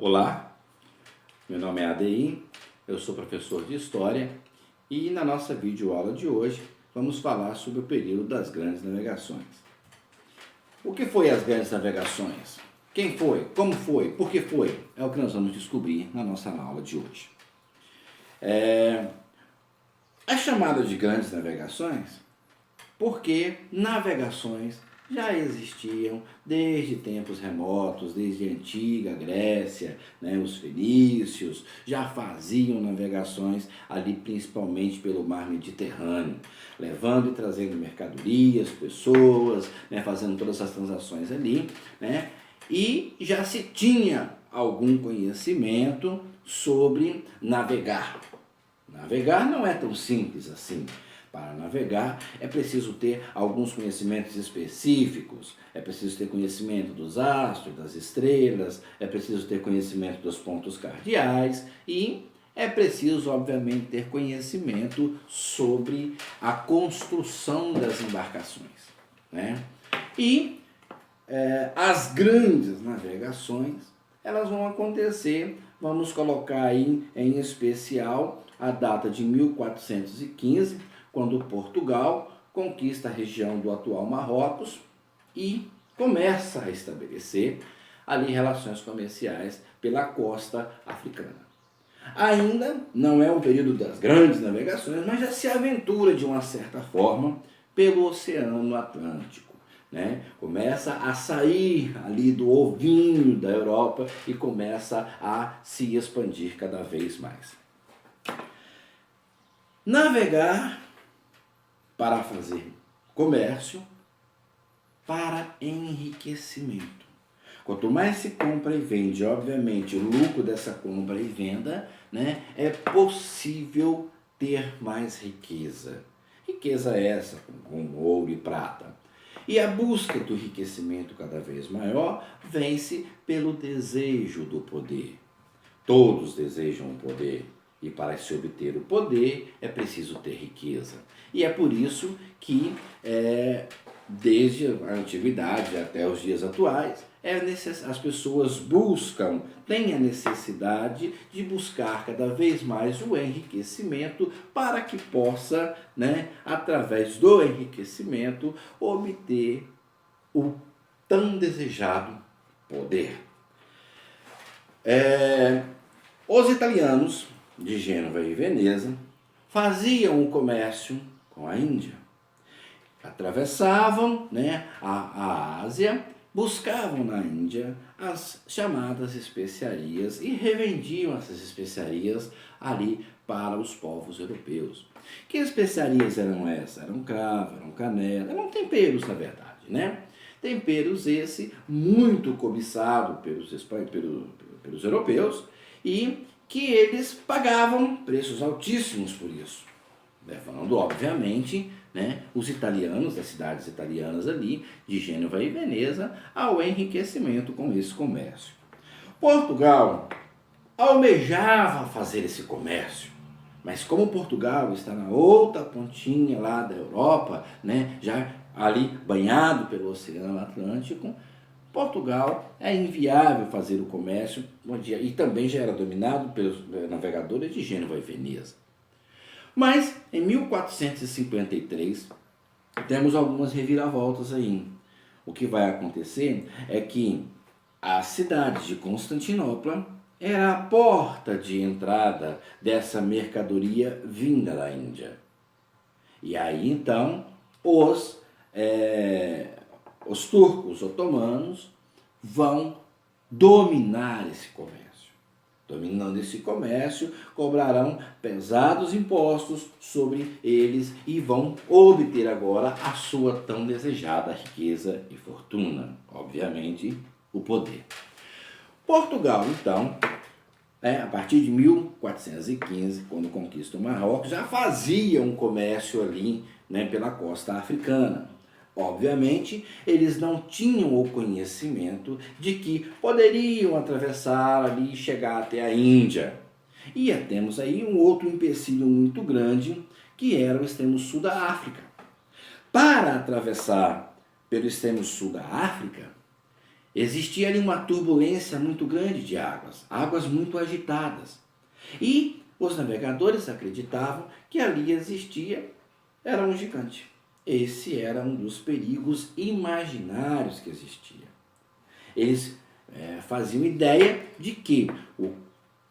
Olá, meu nome é ADI, eu sou professor de História e na nossa videoaula de hoje vamos falar sobre o período das grandes navegações. O que foi as grandes navegações? Quem foi? Como foi? Por que foi? É o que nós vamos descobrir na nossa aula de hoje. É chamada de grandes navegações porque navegações já existiam desde tempos remotos, desde a antiga Grécia, né? Os fenícios já faziam navegações ali principalmente pelo mar Mediterrâneo, levando e trazendo mercadorias, pessoas, né? Fazendo todas as transações ali, né? E já se tinha algum conhecimento sobre navegar. Navegar não é tão simples assim. Para navegar é preciso ter alguns conhecimentos específicos, é preciso ter conhecimento dos astros, das estrelas, é preciso ter conhecimento dos pontos cardeais e é preciso, obviamente, ter conhecimento sobre a construção das embarcações, né? E as grandes navegações, elas vão acontecer, vamos colocar aí em especial a data de 1415, quando Portugal conquista a região do atual Marrocos e começa a estabelecer ali relações comerciais pela costa africana. Ainda não é um período das grandes navegações, mas já se aventura de uma certa forma pelo Oceano Atlântico, né? Começa a sair ali do ovinho da Europa e começa a se expandir cada vez mais. Navegar para fazer comércio, para enriquecimento. Quanto mais se compra e vende, obviamente, o lucro dessa compra e venda, né, é possível ter mais riqueza. Riqueza essa com ouro e prata. E a busca do enriquecimento cada vez maior vence pelo desejo do poder. Todos desejam o poder. E para se obter o poder é preciso ter riqueza. E é por isso que, desde a antiguidade até os dias atuais, as pessoas têm a necessidade de buscar cada vez mais o enriquecimento para que possa, né, através do enriquecimento, obter o tão desejado poder. Os italianos de Gênova e Veneza faziam o comércio com a Índia. Atravessavam, né, a Ásia, buscavam na Índia as chamadas especiarias e revendiam essas especiarias ali para os povos europeus. Que especiarias eram essas? Eram cravo, eram canela, eram temperos na verdade, né? Temperos esse muito cobiçado pelos europeus e que eles pagavam preços altíssimos por isso, levando, obviamente, né, os italianos, das cidades italianas ali, de Gênova e Veneza, ao enriquecimento com esse comércio. Portugal almejava fazer esse comércio, mas como Portugal está na outra pontinha lá da Europa, né, já ali banhado pelo Oceano Atlântico, Portugal é inviável fazer o comércio e também já era dominado pelos navegadores de Gênova e Veneza. Mas em 1453 temos algumas reviravoltas aí. O que vai acontecer é que a cidade de Constantinopla era a porta de entrada dessa mercadoria vinda da Índia. E aí então os turcos otomanos vão dominar esse comércio. Dominando esse comércio, cobrarão pesados impostos sobre eles e vão obter agora a sua tão desejada riqueza e fortuna. Obviamente, o poder. Portugal, então, a partir de 1415, quando conquista o Marrocos, já fazia um comércio ali, né, pela costa africana. Obviamente, eles não tinham o conhecimento de que poderiam atravessar ali e chegar até a Índia. E temos aí um outro empecilho muito grande, que era o extremo sul da África. Para atravessar pelo extremo sul da África, Existia ali uma turbulência muito grande de águas, águas muito agitadas. E os navegadores acreditavam que ali era um gigante. Esse era um dos perigos imaginários que existia. Eles faziam ideia de que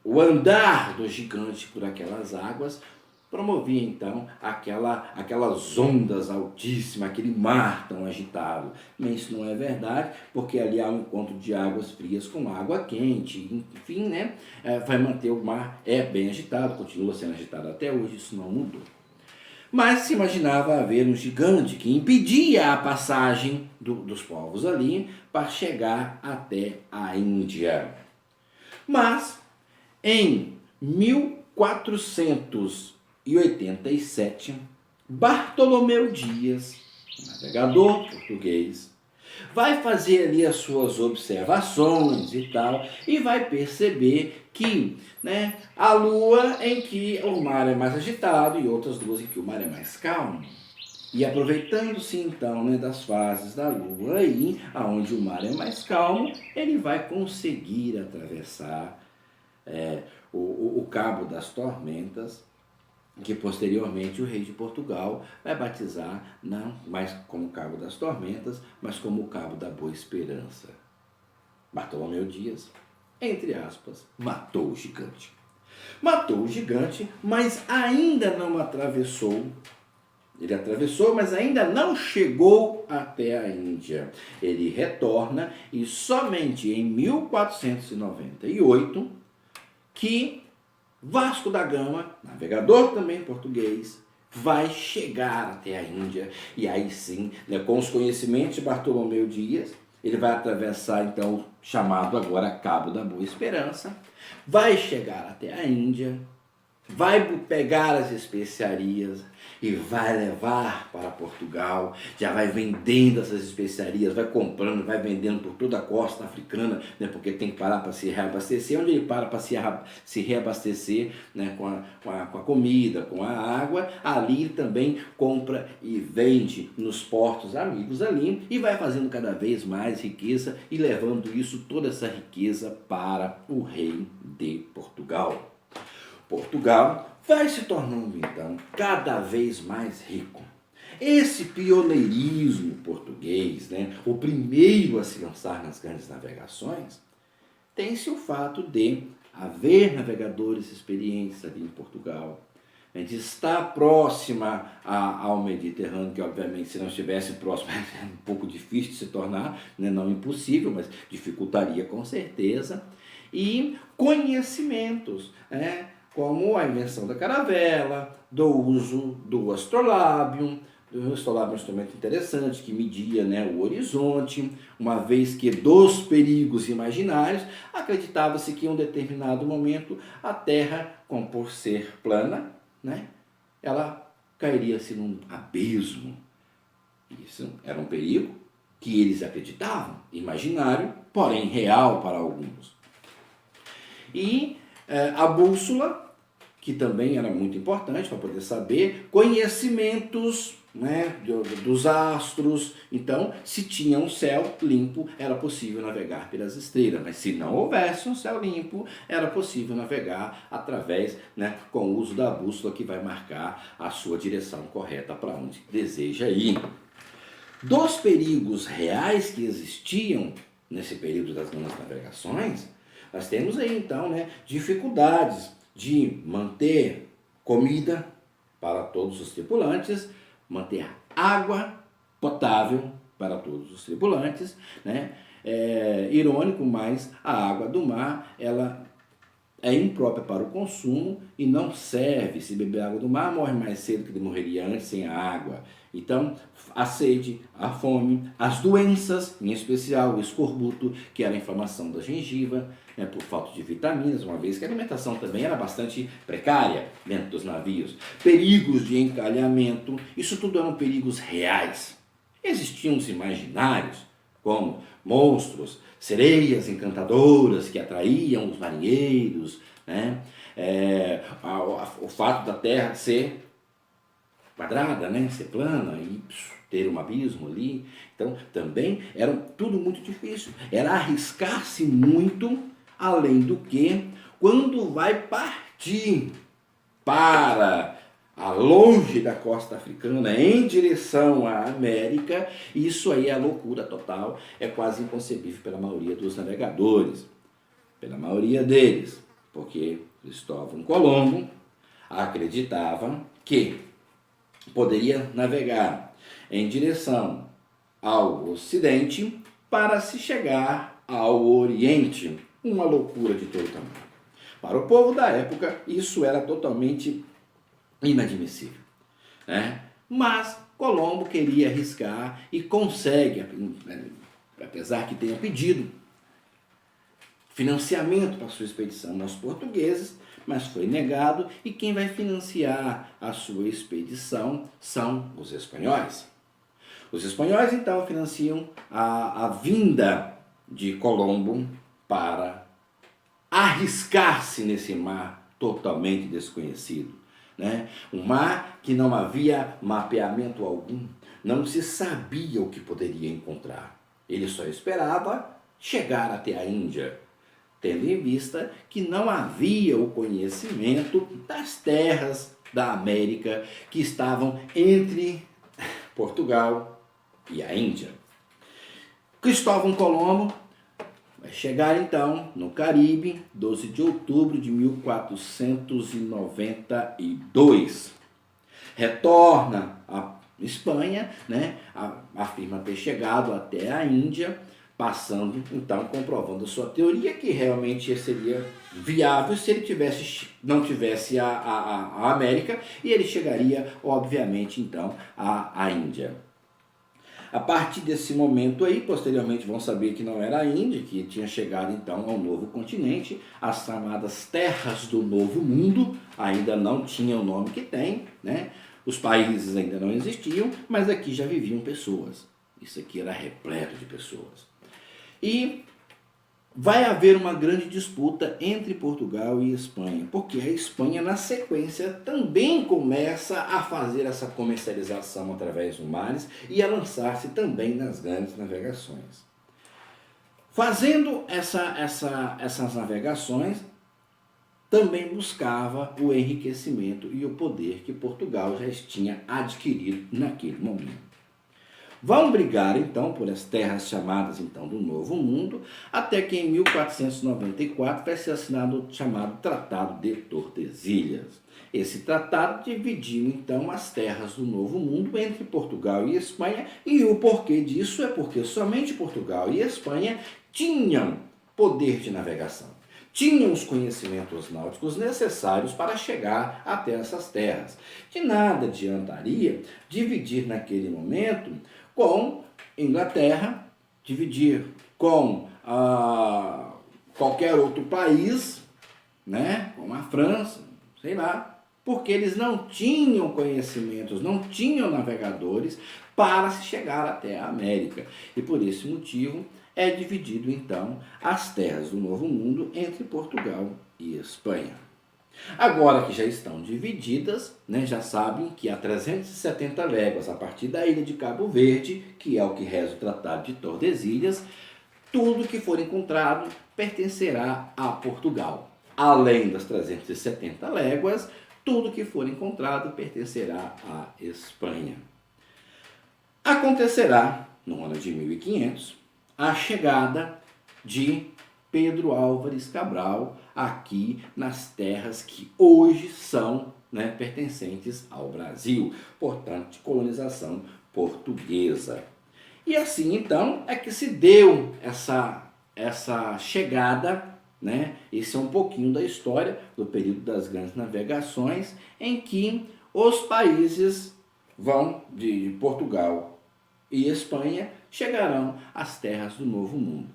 o andar do gigante por aquelas águas promovia então aquelas ondas altíssimas, aquele mar tão agitado. Mas isso não é verdade, porque ali há um encontro de águas frias com água quente, enfim, né? Vai manter o mar bem agitado, continua sendo agitado até hoje, isso não mudou. Mas se imaginava haver um gigante que impedia a passagem dos povos ali para chegar até a Índia. Mas em 1487, Bartolomeu Dias, navegador português, vai fazer ali as suas observações e tal, e vai perceber que, né, há lua em que o mar é mais agitado e outras luas em que o mar é mais calmo. E aproveitando-se então, né, das fases da lua aí, aonde o mar é mais calmo, ele vai conseguir atravessar o Cabo das Tormentas, que posteriormente o rei de Portugal vai batizar não mais como Cabo das Tormentas, mas como o Cabo da Boa Esperança. Bartolomeu Dias, entre aspas, matou o gigante. Matou o gigante, mas ainda não atravessou. Ele atravessou, mas ainda não chegou até a Índia. Ele retorna e somente em 1498 que Vasco da Gama, navegador também português, vai chegar até a Índia. E aí sim, né, com os conhecimentos de Bartolomeu Dias, ele vai atravessar então o chamado agora Cabo da Boa Esperança, vai chegar até a Índia, vai pegar as especiarias e vai levar para Portugal, já vai vendendo essas especiarias, vai comprando, vai vendendo por toda a costa africana, né, porque tem que parar para se reabastecer. Onde ele para se reabastecer, né, com a comida, com a água, ali ele também compra e vende nos portos amigos ali e vai fazendo cada vez mais riqueza e levando toda essa riqueza para o rei de Portugal. Portugal vai se tornando então cada vez mais rico. Esse pioneirismo português, né, o primeiro a se lançar nas grandes navegações, tem-se o fato de haver navegadores experientes ali em Portugal, né, de estar próxima ao Mediterrâneo, que obviamente se não estivesse próximo é um pouco difícil de se tornar, né, não impossível, mas dificultaria com certeza, e conhecimentos, né, como a invenção da caravela, do uso do astrolábio. O astrolábio é um instrumento interessante que media, né, o horizonte, uma vez que dos perigos imaginários, acreditava-se que em um determinado momento a Terra, por ser plana, né, ela cairia-se num abismo. Isso era um perigo que eles acreditavam, imaginário, porém real para alguns. E a bússola, que também era muito importante para poder saber, conhecimentos, né, dos astros. Então, se tinha um céu limpo, era possível navegar pelas estrelas, mas se não houvesse um céu limpo, era possível navegar através, né, com o uso da bússola, que vai marcar a sua direção correta para onde deseja ir. Dos perigos reais que existiam nesse período das grandes navegações, nós temos aí então, né, dificuldades de manter comida para todos os tripulantes, manter água potável para todos os tripulantes, né? Irônico, mas a água do mar, ela é imprópria para o consumo e não serve. Se beber água do mar, morre mais cedo que morreria antes sem a água. Então, a sede, a fome, as doenças, em especial o escorbuto, que era a inflamação da gengiva, né, por falta de vitaminas, uma vez que a alimentação também era bastante precária dentro dos navios. Perigos de encalhamento, isso tudo eram perigos reais. Existiam os imaginários, como monstros, sereias encantadoras que atraíam os marinheiros, né? O fato da terra ser quadrada, né? Ser plana e ter um abismo ali. Então, também era tudo muito difícil. Era arriscar-se muito, além do que, quando vai partir para longe da costa africana, em direção à América, isso aí é loucura total, é quase inconcebível pela maioria dos navegadores, pela maioria deles, porque Cristóvão Colombo acreditava que poderia navegar em direção ao Ocidente para se chegar ao Oriente. Uma loucura de todo tamanho. Para o povo da época, isso era totalmente inadmissível, né? Mas Colombo queria arriscar e consegue, apesar que tenha pedido financiamento para sua expedição aos portugueses, mas foi negado, e quem vai financiar a sua expedição são os espanhóis. Os espanhóis então financiam a vinda de Colombo para arriscar-se nesse mar totalmente desconhecido, né? Um mar que não havia mapeamento algum, não se sabia o que poderia encontrar. Ele só esperava chegar até a Índia, tendo em vista que não havia o conhecimento das terras da América que estavam entre Portugal e a Índia. Cristóvão Colombo vai chegar então no Caribe, 12 de outubro de 1492. Retorna à Espanha, né? Afirma ter chegado até a Índia, passando então, comprovando sua teoria que realmente seria viável se ele não tivesse a América, e ele chegaria obviamente então à Índia. A partir desse momento aí, posteriormente vão saber que não era a Índia, que tinha chegado então ao novo continente, as chamadas terras do Novo Mundo, ainda não tinham o nome que tem, né? Os países ainda não existiam, mas aqui já viviam pessoas. Isso aqui era repleto de pessoas. E vai haver uma grande disputa entre Portugal e Espanha, porque a Espanha, na sequência, também começa a fazer essa comercialização através dos mares e a lançar-se também nas grandes navegações. Fazendo essas navegações, também buscava o enriquecimento e o poder que Portugal já tinha adquirido naquele momento. Vão brigar então por as terras chamadas então do Novo Mundo, até que em 1494 vai ser assinado o chamado Tratado de Tordesilhas. Esse tratado dividiu então as terras do Novo Mundo entre Portugal e Espanha, e o porquê disso é porque somente Portugal e Espanha tinham poder de navegação, tinham os conhecimentos náuticos necessários para chegar até essas terras. De nada adiantaria dividir naquele momento com Inglaterra, dividir com qualquer outro país, né, como a França, sei lá, porque eles não tinham conhecimentos, não tinham navegadores para se chegar até a América. E por esse motivo é dividido então as terras do Novo Mundo entre Portugal e Espanha. Agora que já estão divididas, né, já sabem que há 370 léguas a partir da ilha de Cabo Verde, que é o que reza o Tratado de Tordesilhas, tudo que for encontrado pertencerá a Portugal. Além das 370 léguas, tudo que for encontrado pertencerá à Espanha. Acontecerá, no ano de 1500, a chegada de Pedro Álvares Cabral aqui nas terras que hoje são, né, pertencentes ao Brasil, portanto, de colonização portuguesa. E assim, então, é que se deu essa chegada, né? Esse é um pouquinho da história do período das grandes navegações, em que os países de Portugal e Espanha chegarão às terras do Novo Mundo.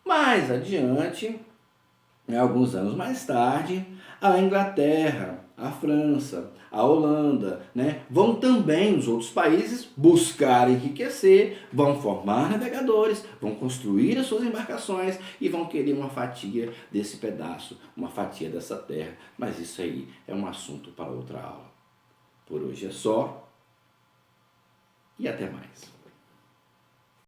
Mais adiante, alguns anos mais tarde, a Inglaterra, a França, a Holanda, né, vão também, os outros países, buscar enriquecer, vão formar navegadores, vão construir as suas embarcações e vão querer uma fatia desse pedaço, uma fatia dessa terra. Mas isso aí é um assunto para outra aula. Por hoje é só. e até mais.